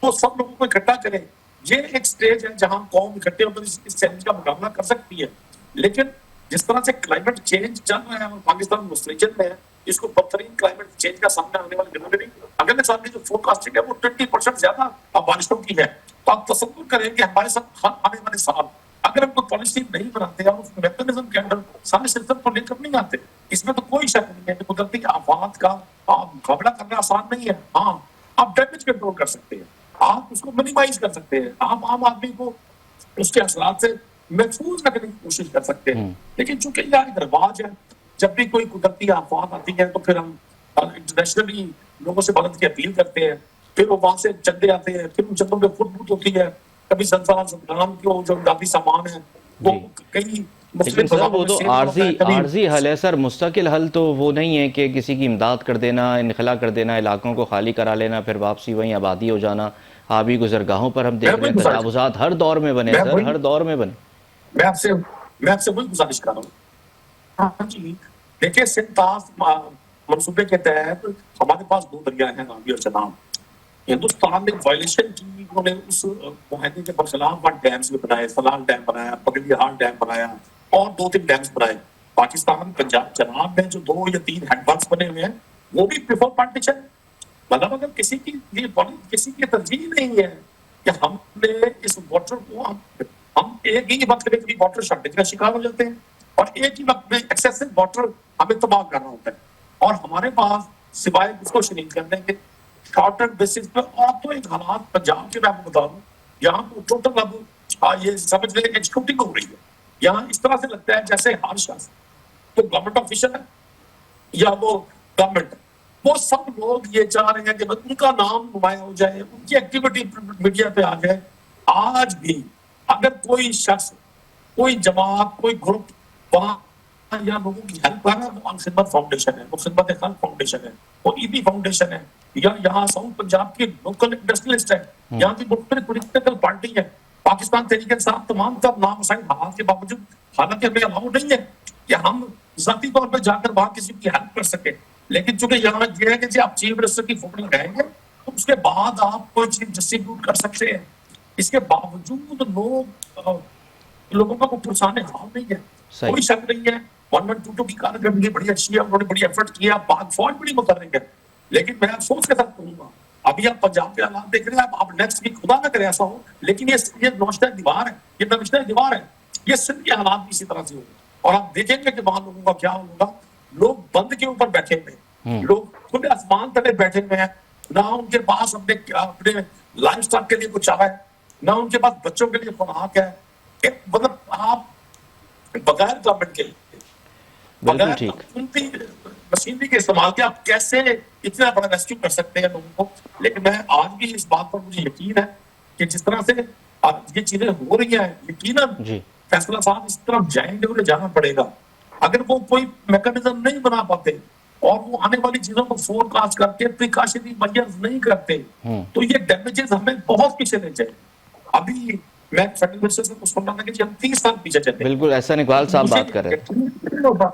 वो सब लोगों को इकट्ठा करें। ये एक स्टेज है जहां कौम इकट्ठे होकर इस चैलेंज का मुकाबला कर सकती है। लेकिन जिस तरह से क्लाइमेट चेंज चल रहा है और पाकिस्तान मुस्तरिजन में है, इसको बदतरीन क्लाइमेट चेंज का सामना आने वाले दिनों में नहीं, अगले साल की जो फोरकास्टिंग है वो 20% ज्यादा बारिशों की है। तो आप तसव्वुर करें कि हमारे साथ आने वाले साल अगर हम कोई पॉलिसी नहीं बनाते और उस मैकेनिज्म के अंदर सारे सिस्टम को लेकर नहीं आते, इसमें तो कोई शक नहीं है कि कुदरती आफात का मुकाबला करना आसान नहीं है। हाँ, आप डैमेज कंट्रोल कर सकते हैं, आप उसको मिनिमाइज कर सकते हैं, आप आम आदमी को उसके असरात से महफूज रखने की कोशिश कर सकते हैं। लेकिन चूंकि यह एक रिवाज है, जब भी कोई कुदरती आफात आती है तो फिर हम इंटरनेशनली लोगों से मदद की अपील करते हैं, फिर वो वहां से चंदे आते हैं, फिर उन चंदों में फुट होती है। कभी संसार जो इमदादी सामान है वो कई, लेकिन सर वो तो आर्जी हल है सर, मुस्तकिल हल तो वो नहीं है कि किसी की इमदाद कर देना, इनखला कर देना, इलाकों को खाली करा लेना, फिर वापसी वहीं आबादी हो जाना। आबी गुजरगाहों पर हम देख रहे हैं तजावुजात हर दौर में बने सर, हर दौर में बने। मैं आपसे वही गुजारिश कर रहा हूँ। हाँ जी, देखिए सिंतास मनसूबे के तहत हमारे पास 2 दरिया हैं, रावी और चनाब। हिंदुस्तान ने वायलेशन की, उन्होंने उस मुआहदे के बरखिलाफ डैम्स भी बनाए, सलाल डैम बनाया, पगड़ियाहार डैम बनाया और 2-3 डैम्स बनाए। पाकिस्तान पंजाब चनाब में जो 2 या 3 हैंडवर्क्स बने हुए हैं वो भी बिफोर पार्टीशन। मतलब अगर किसी की तरजीह नहीं है कि हमने इस वाटर को हम एक ही वक्त में वाटर शॉर्टेज का शिकार हो जाते हैं और एक ही वक्त में एक्सेसिव वाटर हमें तबाह करना होता है। और हमारे पास सिवाय उसको शरीक करने के शॉर्ट टर्म बेसिस पर, और तो एक हालात पंजाब के मैं आपको बता दूं, यहाँ तो टोटल अब ये समझ लें एक्सक्यूटिंग हो रही है। यहाँ इस तरह से लगता है जैसे हर शख्स तो गवर्नमेंट ऑफिसर है या वो गवर्नमेंट, वो सब लोग ये चाह रहे हैं कि उनका नाम नुमाया हो जाए, उनकी एक्टिविटी मीडिया पे आ जाए। आज भी अगर कोई शख्स, कोई जमात, कोई ग्रुप वहां या लोगों की हेल्प कर रहा है, वो खिदमत फाउंडेशन है, वो खिदमत खल्क फाउंडेशन है, वो ईदी फाउंडेशन है, या यहाँ साउथ पंजाब की लोकल इंडस्ट्रियलिस्ट है, यहाँ की मुख्तलिफ पॉलिटिकल पार्टी है, पाकिस्तान तहरीक इंसाफ, तमाम तब नामुसाइद हालात के बावजूद, हालांकि हमें अलाउ नहीं है कि हम जाती तौर पर जाकर वहां किसी की हेल्प कर सके। लेकिन चूंकि यहाँ ये है कि आप चीफ मिनिस्टर की फोटो लगाएंगे तो उसके बाद आप कोई चीज डिस्ट्रीब्यूट कर सकते हैं। इसके बावजूद लोगों का कोई पुरसाने हाल नहीं है, कोई शक नहीं है। 1122 की कारकर्दगी बड़ी अच्छी है, उन्होंने बड़ी एफर्ट किया, पाक फौज बड़ी मुतहर्रिक है। लेकिन मैं अफसोस के साथ कहूंगा, अभी आप पंजाब के हालात देख रहे हैं, आप नेक्स्ट वीक खुदा ना करे ऐसा हो, लेकिन ये नौशदा दीवार है, ये नविश्ता दीवार है, ये सिर्फ के हालात भी इसी तरह से होंगे। और आप देखेंगे कि वहां लोगों का क्या होगा। लोग बंद के ऊपर बैठे हुए हैं, लोग खुले आसमान तले बैठे हुए हैं, ना उनके पास अपने लाइफ स्टाइल के लिए कुछ चाह है, ना उनके पास बच्चों के लिए खुराक है। मतलब आप बगैर गवर्नमेंट के बिल्कुल बगैर ठीक। उनकी मशीनरी के इस्तेमाल के आप कैसे इतना बड़ा रेस्क्यू कर सकते हैं लोगों को। लेकिन मैं आज भी इस बात पर मुझे यकीन है कि जिस तरह से अब ये चीजें हो रही हैं, यकीनन जी फैसला साहब इस तरफ जाएंगे, उन्हें जाना पड़ेगा। अगर वो कोई मैकेनिज्म नहीं बना पाते और वो आने वाली चीजों को फोरकास्ट करके प्रिकॉशनरी मेजर्स नहीं करते, तो ये डैमेजेस हमें बहुत पीछे ले जाए। अभी मैं फेडरल मिनिस्टर से कुछ सुन रहा था कि जी हम 30 साल पीछे चले। बिल्कुल ऐसा इकबाल साहब बात कर रहे हैं।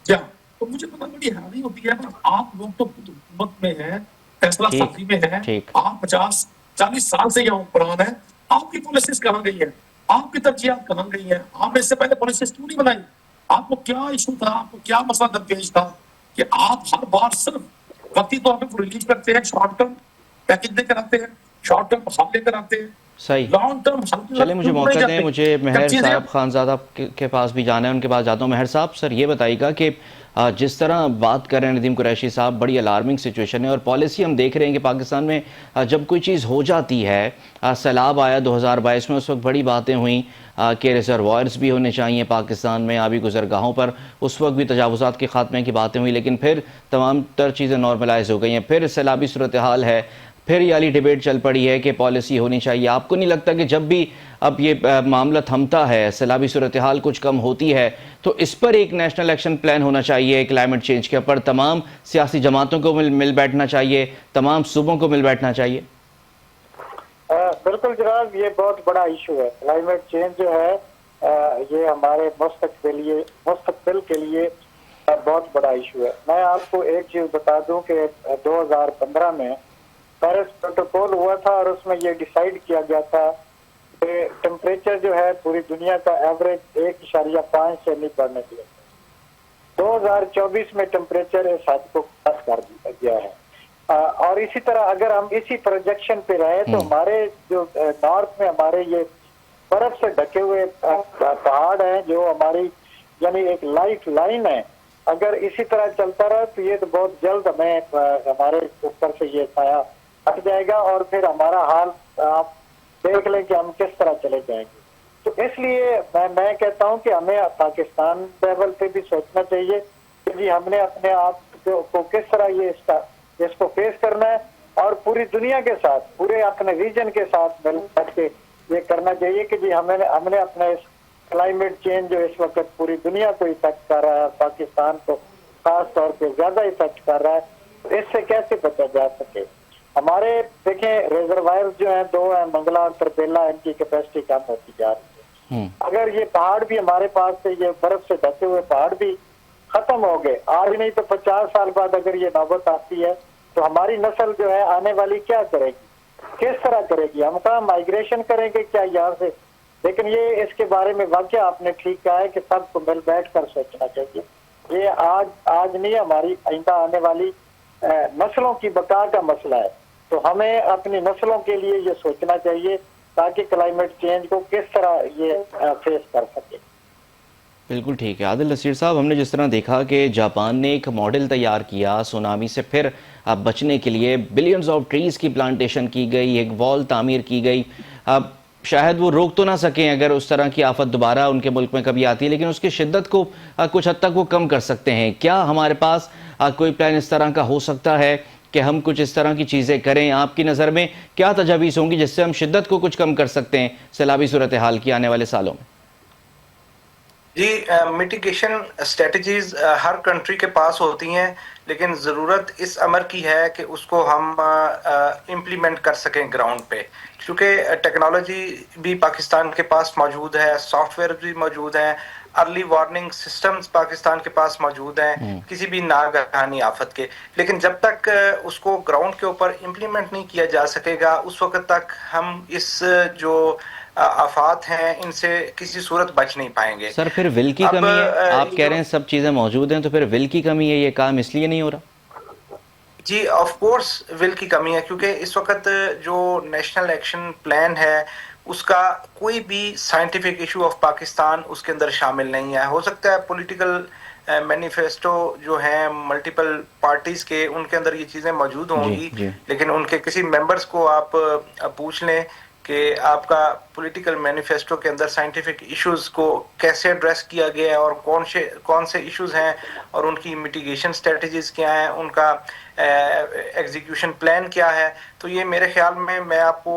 क्या तो मुझे पता बड़ी हैरानी होती है, आप लोग तो हुकूमत में हैं, फैसला ठीक, साजी में हैं, ठीक। आप 50-40 साल से यहाँ हुक्मरान हैं, आपकी पॉलिसीज कहाँ गई है, आपकी तरजीहात कहाँ गई है, आपने इससे पहले पॉलिसीज क्यों नहीं बनाई? आपको क्या इशू था, आपको क्या मसला दरपेश था कि आप हर बार सिर्फ वक्ती तौर पर रिलीज करते हैं, शॉर्ट टर्म पैकेज लेकर आते हैं, शॉर्ट टर्म हल लेकर आते हैं, सही। लॉन्ग टर्म चलिए मुझे मौका दें, मुझे मेहर साहब खानजादा के पास भी जाना है, उनके पास जाता हूँ। मेहर साहब, सर ये बताइएगा कि जिस तरह बात कर रहे हैं नदीम कुरैशी साहब, बड़ी अलार्मिंग सिचुएशन है और पॉलिसी हम देख रहे हैं कि पाकिस्तान में जब कोई चीज़ हो जाती है, सैलाब आया 2022 में, उस वक्त बड़ी बातें हुई कि रिजर्वायर्स भी होने चाहिए पाकिस्तान में, आबी गुजरगाहों पर, उस वक्त भी तजावुज़ात के ख़ात्मे की बातें हुई, लेकिन फिर तमाम तर चीज़ें नॉर्मलाइज हो गई हैं, फिर सैलाबी सूरत हाल है, फिर ये वाली डिबेट चल पड़ी है कि पॉलिसी होनी चाहिए। आपको नहीं लगता कि जब भी अब ये मामला थमता है, सैलाबी सूरत हाल कुछ कम होती है, तो इस पर एक नेशनल एक्शन प्लान होना चाहिए, क्लाइमेट चेंज के ऊपर तमाम सियासी जमातों को मिल बैठना चाहिए, तमाम सूबों को मिल बैठना चाहिए? बिल्कुल जनाब, ये बहुत बड़ा इशू है। क्लाइमेट चेंज जो है ये हमारे मुस्तकबिल के लिए बहुत बड़ा इशू है। मैं आपको एक चीज बता दूं कि 2015 में पेरिस प्रोटोकॉल हुआ था और उसमें ये डिसाइड किया गया था कि टेम्परेचर जो है पूरी दुनिया का एवरेज 1.5 से नहीं बढ़ने दिया। 2024 में टेम्परेचर इस हद को क्रॉस कर दिया गया है और इसी तरह अगर हम इसी प्रोजेक्शन पे रहे तो हमारे जो नॉर्थ में हमारे ये बर्फ से ढके हुए पहाड़ हैं, जो हमारी यानी एक लाइफ लाइन है, अगर इसी तरह चलता रहा तो ये तो बहुत जल्द हमें हमारे ऊपर से ये साया हट जाएगा और फिर हमारा हाल आप देख लें कि हम किस तरह चले जाएंगे। तो इसलिए मैं कहता हूं कि हमें पाकिस्तान लेवल पे भी सोचना चाहिए कि जी हमने अपने आप को किस तरह इसको फेस करना है और पूरी दुनिया के साथ, पूरे अपने रीजन के साथ मिल बैठ के ये करना चाहिए कि जी हमने अपने इस क्लाइमेट चेंज जो इस वक्त पूरी दुनिया को इफेक्ट कर रहा है, पाकिस्तान को खास तौर पे ज्यादा इफेक्ट कर रहा है, तो इससे कैसे बचा जा सके। हमारे देखें रिजर्वायर जो हैं 2 हैं, मंगला और तरबेला, इनकी कैपेसिटी कम होती जा रही है। अगर ये पहाड़ भी हमारे पास से, ये बर्फ से ढके हुए पहाड़ भी खत्म हो गए, आज नहीं तो 50 साल बाद अगर ये नौबत आती है तो हमारी नस्ल जो है आने वाली क्या करेगी, किस तरह करेगी? हम कहाँ माइग्रेशन करेंगे क्या यहाँ से? लेकिन ये इसके बारे में वाकई आपने ठीक कहा है कि सबको मिल बैठ कर सोचना चाहिए। ये आज नहीं, हमारी आइंदा आने वाली नस्लों की बका का मसला है, तो हमें अपनी नस्लों के लिए ये सोचना चाहिए ताकि क्लाइमेट चेंज को किस तरह ये फेस कर सके। बिल्कुल ठीक है आदिल नसीर साहब, हमने जिस तरह देखा कि जापान ने एक मॉडल तैयार किया सुनामी से फिर बचने के लिए, बिलियंस ऑफ ट्रीज़ की प्लांटेशन की गई, एक वॉल तामीर की गई। अब शायद वो रोक तो ना सकें अगर उस तरह की आफत दोबारा उनके मुल्क में कभी आती है, लेकिन उसकी शिद्दत को कुछ हद तक वो कम कर सकते हैं। क्या हमारे पास कोई प्लान इस तरह का हो सकता है कि हम कुछ इस तरह की चीज़ें करें? आपकी नज़र में क्या तजावीज़ होंगी जिससे हम शिद्दत को कुछ कम कर सकते हैं सैलाबी सूरत हाल की आने वाले सालों में? जी, मिटिगेशन स्ट्रेटजीज हर कंट्री के पास होती हैं, लेकिन ज़रूरत इस अमर की है कि उसको हम इम्प्लीमेंट कर सकें ग्राउंड पे, क्योंकि टेक्नोलॉजी भी पाकिस्तान के पास मौजूद है, सॉफ्टवेयर भी मौजूद है, अर्ली वार्निंग सिस्टम्स पाकिस्तान के पास मौजूद हैं किसी भी नागहानी आफत के। लेकिन जब तक उसको ग्राउंड के ऊपर इम्प्लीमेंट नहीं किया जा सकेगा, उस वक्त तक हम इस जो आफात हैं इनसे किसी सूरत बच नहीं पाएंगे। सर फिर विल की कमी है, आप कह रहे हैं सब चीज़ें मौजूद हैं, तो फिर विल की कमी है, ये काम इसलिए नहीं हो रहा? जी ऑफ कोर्स विल की कमी है, क्योंकि इस वक्त जो नेशनल एक्शन प्लान है उसका कोई भी साइंटिफिक इशू ऑफ पाकिस्तान उसके अंदर शामिल नहीं है। हो सकता है पॉलिटिकल मैनिफेस्टो जो हैं मल्टीपल पार्टीज के, उनके अंदर ये चीजें मौजूद होंगी, जी। लेकिन उनके किसी मेंबर्स को आप पूछ लें कि आपका पॉलिटिकल मैनिफेस्टो के अंदर साइंटिफिक इश्यूज को कैसे एड्रेस किया गया है और कौन से इश्यूज हैं और उनकी मिटिगेशन स्ट्रेटजीज क्या हैं, उनका एग्जीक्यूशन प्लान क्या है। तो ये मेरे ख्याल में मैं आपको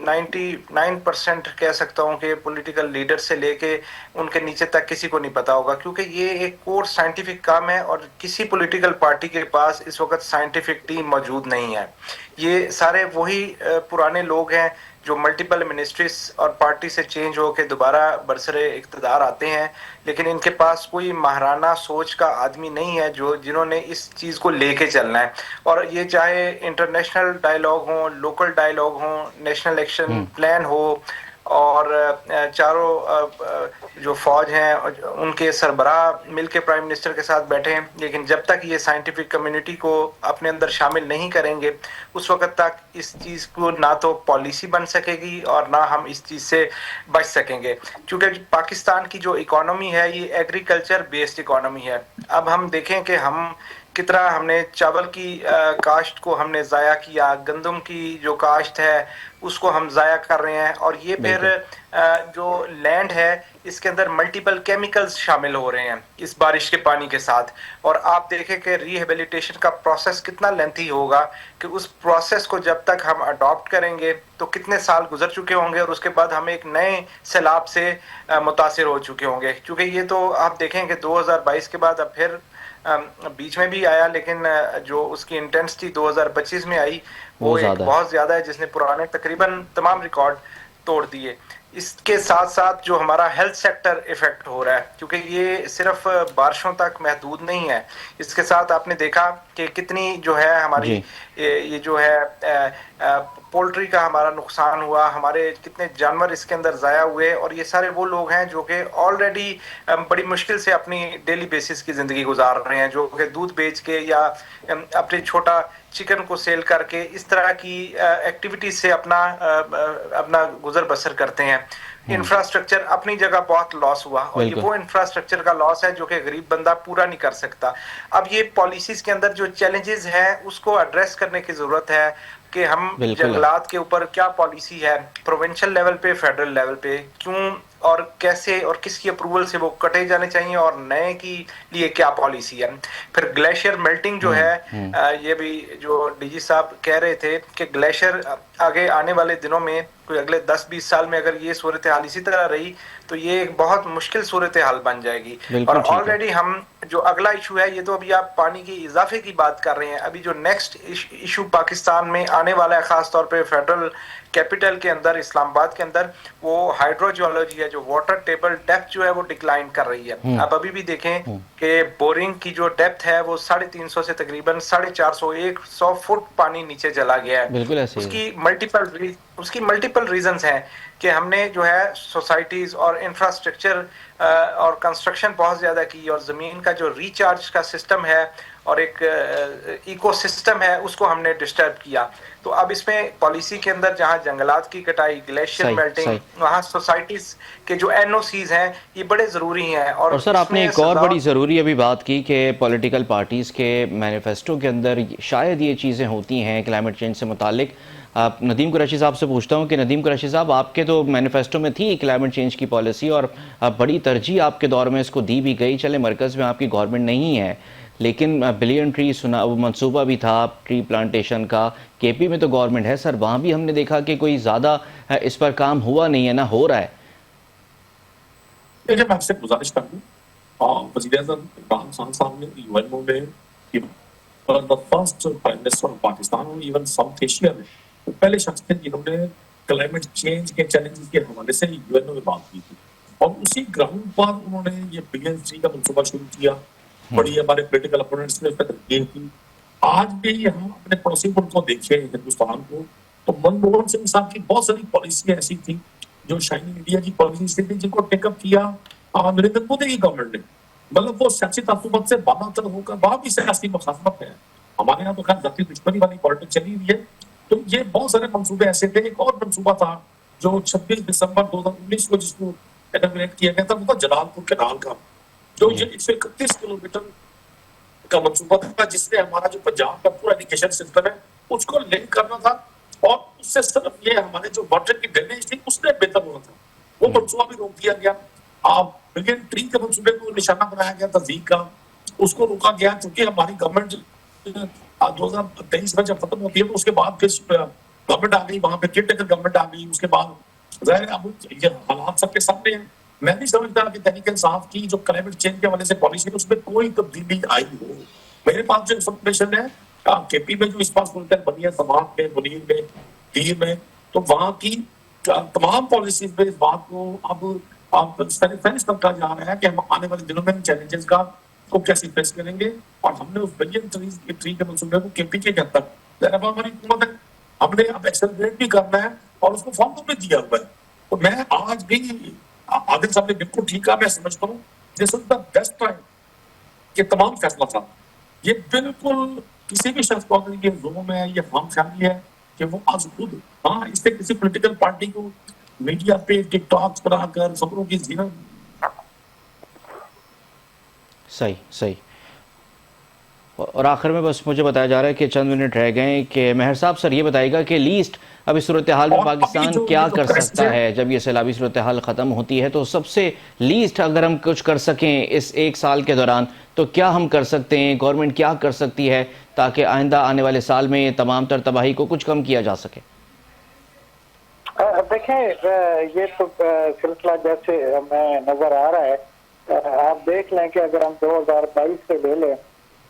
99% कह सकता हूँ कि पॉलिटिकल लीडर से लेके उनके नीचे तक किसी को नहीं पता होगा, क्योंकि ये एक कोर साइंटिफिक काम है और किसी पॉलिटिकल पार्टी के पास इस वक्त साइंटिफिक टीम मौजूद नहीं है। ये सारे वही पुराने लोग हैं जो मल्टीपल मिनिस्ट्रीज और पार्टी से चेंज होकर दोबारा बरसरे इख्तिदार आते हैं, लेकिन इनके पास कोई महाराना सोच का आदमी नहीं है जिन्होंने इस चीज को लेके चलना है। और ये चाहे इंटरनेशनल डायलॉग हो, लोकल डायलॉग हो, नेशनल एक्शन प्लान हो, और चारों जो फौज हैं उनके सरबराह मिलके प्राइम मिनिस्टर के साथ बैठे हैं, लेकिन जब तक ये साइंटिफिक कम्युनिटी को अपने अंदर शामिल नहीं करेंगे उस वक्त तक इस चीज को ना तो पॉलिसी बन सकेगी और ना हम इस चीज से बच सकेंगे। क्योंकि पाकिस्तान की जो इकोनॉमी है ये एग्रीकल्चर बेस्ड इकोनॉमी है। अब हम देखें कि हम कितना हमने चावल की काश्त को हमने ज़ाया किया, गंदम की जो काश्त है उसको हम ज़ाया कर रहे हैं, और ये फिर जो लैंड है इसके अंदर मल्टीपल केमिकल्स शामिल हो रहे हैं इस बारिश के पानी के साथ। और आप देखें कि रिहेबिलिटेशन का प्रोसेस कितना लेंथी होगा, कि उस प्रोसेस को जब तक हम अडॉप्ट करेंगे तो कितने साल गुजर चुके होंगे और उसके बाद हम एक नए सैलाब से मुतासिर हो चुके होंगे। क्योंकि ये तो आप देखें कि 2022 के बाद अब फिर बीच में भी आया, लेकिन जो उसकी इंटेंसिटी 2025 में आई वो एक बहुत ज्यादा है, जिसने पुराने तकरीबन तमाम रिकॉर्ड तोड़ दिए। इसके साथ साथ जो हमारा हेल्थ सेक्टर इफेक्ट हो रहा है, क्योंकि ये सिर्फ बारिशों तक महदूद नहीं है, इसके साथ आपने देखा कि कितनी जो है हमारी ये जो है पोल्ट्री का हमारा नुकसान हुआ, हमारे कितने जानवर इसके अंदर ज़ाया हुए, और ये सारे वो लोग हैं जो कि ऑलरेडी बड़ी मुश्किल से अपनी डेली बेसिस की ज़िंदगी गुजार रहे हैं, जो कि दूध बेच के या अपने छोटा चिकन को सेल करके इस तरह की एक्टिविटीज से अपना गुजर बसर करते हैं। इंफ्रास्ट्रक्चर अपनी जगह बहुत लॉस हुआ, और ये वो इंफ्रास्ट्रक्चर का लॉस है जो कि गरीब बंदा पूरा नहीं कर सकता। अब ये पॉलिसीज के अंदर जो चैलेंजेस हैं उसको एड्रेस करने की जरूरत है कि हम जंगलात के ऊपर क्या पॉलिसी है, प्रोविंशियल लेवल पे, फेडरल लेवल पे, क्यों और कैसे और किसकी अप्रूवल से वो कटे जाने चाहिए, और नए की लिए क्या पॉलिसी है। फिर ग्लेशियर मेल्टिंग जो है, ये भी जो डीजी साहब कह रहे थे कि ग्लेशियर आगे आने वाले दिनों में कोई अगले 10-20 साल में अगर ये सूरत हाल इसी तरह रही तो ये एक बहुत मुश्किल सूरत हाल बन जाएगी। और ऑलरेडी हम जो अगला इशू है, ये तो अभी आप पानी की इजाफे की बात कर रहे हैं, अभी जो नेक्स्ट इशू पाकिस्तान में आने वाला है, खास तौर पे फेडरल कैपिटल के अंदर इस्लामाबाद के अंदर, वो हाइड्रोजियोलॉजी है। जो वाटर टेबल डेप्थ जो है वो डिक्लाइन कर रही है। अब अभी भी देखें कि बोरिंग की जो डेप्थ है वो 350 से तकरीबन 450-100 फुट पानी नीचे चला गया है। उसकी मल्टीपल रीजंस हैं कि हमने जो है सोसाइटीज और इंफ्रास्ट्रक्चर और कंस्ट्रक्शन बहुत ज्यादा की, और जमीन का जो रिचार्ज का सिस्टम है और एक इकोसिस्टम है उसको हमने डिस्टर्ब किया। तो अब इसमें पॉलिसी के अंदर जहां जंगलात की कटाई, ग्लेशियर मेल्टिंग, वहां सोसाइटीज के जो एनओसीज हैं ये बड़े जरूरी हैं। और सर आपने एक और बड़ी ज़रूरी अभी बात की कि पॉलिटिकल पार्टीज़ के मैनिफेस्टो के अंदर शायद ये चीज़ें होती हैं क्लाइमेट चेंज से मुतालिक। आप नदीम कुरैशी साहब से पूछता हूँ कि नदीम कुरैशी साहब, आपके तो मैनिफेस्टो में थी क्लाइमेट चेंज की पॉलिसी और बड़ी तरजीह आपके दौर में इसको दी भी गई। चले मरकज़ में आपकी गवर्नमेंट नहीं है, लेकिन बिलियन ट्री वो मंसूबा भी था ट्री प्लांटेशन का। केपी में तो गवर्नमेंट है सर, वहाँ भी हमने देखा कि कोई ज़्यादा इस पर काम हुआ नहीं है, ना हो रहा है। देखिए, मैं आपसे गुजारिश कर दूँ, वज़ीर-ए-आज़म इमरान खान साहब ने यूएनओ में the first prime minister of Pakistan और इवन साउथ एशिया में पहले शख्स थे जिन्होंने क्लाइमेट चेंज के चैलेंजेस के हवाले से यूएनओ में बात की थी, और उसी ग्राउंड पर उन्होंने ये बिलियन ट्री का मंसूबा शुरू किया। बड़ी हमारे पोलिटिकल अपोनेंट्स ने उसका तस्दीक की। आज भी हम अपने पड़ोसी मुल्क को देखें, हिंदुस्तान को, तो मनमोहन सिंह साहब की बहुत सारी पॉलिसी ऐसी थी जो शाइनिंग इंडिया की पॉलिसी थी, जिनको टेकअप किया नरेंद्र मोदी की गवर्नमेंट ने। मतलब वो सियासी ताकुबत से बालातर होकर वहां भी सियासी मुखालफत है। हमारे यहाँ तो खैर जाती दुश्मनी वाली पॉलिटिक्स चली हुई है। तो ये बहुत सारे मंसूबे ऐसे थे। एक और मंसूबा था जो 26 दिसंबर 2019 को जिसको इनॉग्रेट किया गया था, वो था जलालपुर कैनाल का। जो ये 131 किलोमीटर का मंसूबा था, जिसने हमारा जो पंजाब का पूरा इरिगेशन सिस्टम है उसको लिंक करना था, और उससे सिर्फ ये हमारे जो वाटर की ड्रेनेज थी उसने बेहतर होना था, वो मंसूबा भी रोक दिया गया। आप बिलियन ट्री के मंसूबे को निशाना बनाया गया तस्दीक का, उसको रोका गया, क्योंकि हमारी गवर्नमेंट 2023 में जब खत्म होती है तो उसके बाद फिर गवर्नमेंट आ गई, वहां पे केयरटेकर गवर्नमेंट आ गई। उसके बाद जाहिर है अब ये हालात सबके सामने हैं। मैं नहीं समझता कि तहरीक इंसाफ की जो क्लाइमेट चेंज के हवाले से पॉलिसी है उसमें कोई तब्दीली आई हो। मेरे पास जो इंफॉर्मेशन है, केपी में जो इस पास सुल्तान बनी है, समाज में, मुनीर में, तीर में, तो वहां की तमाम पॉलिसीज में इस बात को अब फेस करता जा रहा है कि हम आने वाले दिनों में चैलेंजेस को कैसे फेस करेंगे। और हमने उस बिलियन ट्री के मंसूबे को केपी के हद तक हमारी हुकूमत है, हमने अब एक्सेलरेट भी करना है और उसको फॉर्म में दिया हुआ है। तो मैं आज भी, आदिल साहब ने बिल्कुल ठीक है, मैं समझता हूँ this is the best time कि तमाम फैसला था ये बिल्कुल किसी भी शख्स को अगर ये जुल्म है, ये हम फैमिली है कि वो आज खुद इससे किसी पॉलिटिकल पार्टी को मीडिया पे टिकटॉक बनाकर खबरों की जीवन। सही सही। और आखिर में बस मुझे बताया जा रहा है कि चंद मिनट रह गए कि मेहर साहब सर ये बताएगा कि लीस्ट अब इस सूरत हाल में पाकिस्तान क्या कर सकता है जब ये सैलाबी सूरत हाल ख़त्म होती है, तो सबसे लीस्ट अगर हम कुछ कर सकें इस एक साल के दौरान तो क्या हम कर सकते हैं, गवर्नमेंट क्या कर सकती है ताकि आइंदा आने वाले साल में ये तमाम तर तबाही को कुछ कम किया जा सके? देखें, ये तो सिलसिला जैसे हमें नजर आ रहा है, आप देख लें कि अगर हम 2022 से ले लें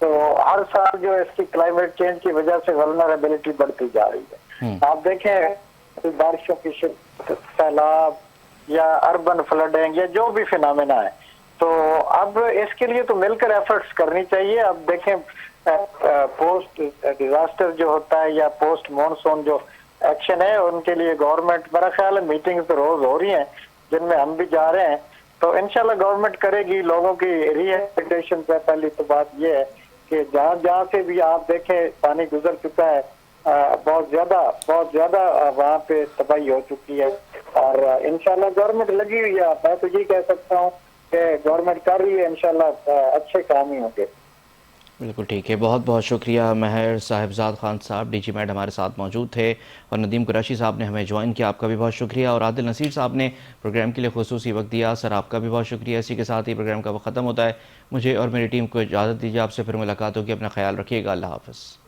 तो हर साल जो इसकी क्लाइमेट चेंज की वजह से वल्नरेबिलिटी बढ़ती जा रही है। आप देखें बारिशों की सैलाब या अर्बन फ्लडिंग या जो भी फिनोमेना है, तो अब इसके लिए तो मिलकर एफर्ट्स करनी चाहिए। अब देखें पोस्ट डिजास्टर जो होता है या पोस्ट मॉनसून जो एक्शन है उनके लिए गवर्नमेंट, मेरा ख्याल है मीटिंग्स तो रोज हो रही हैं जिनमें हम भी जा रहे हैं, तो इंशाल्लाह गवर्नमेंट करेगी। लोगों की रिहेबिलिटेशन से पहली तो बात ये है कि जहाँ जहाँ से भी आप देखें पानी गुजर चुका है, बहुत ज्यादा वहाँ पे तबाही हो चुकी है, और इंशाल्लाह गवर्नमेंट लगी हुई है। मैं तो ये कह सकता हूँ कि गवर्नमेंट कर रही है, इंशाल्लाह अच्छे काम ही होंगे। बिल्कुल ठीक है, बहुत बहुत शुक्रिया। महर साहिबजाद खान साहब डीजी मैड हमारे साथ मौजूद थे, और नदीम कुरैशी साहब ने हमें ज्वाइन किया, आपका भी बहुत शुक्रिया। और आदिल नसीर साहब ने प्रोग्राम के लिए खुसूसी वक्त दिया, सर आपका भी बहुत शुक्रिया। इसी के साथ ही प्रोग्राम का वक्त ख़त्म होता है। मुझे और मेरी टीम को इजाज़त दीजिए, आपसे फिर मुलाकात होगी। अपना ख्याल रखिएगा, अल्लाह हाफ़िज़।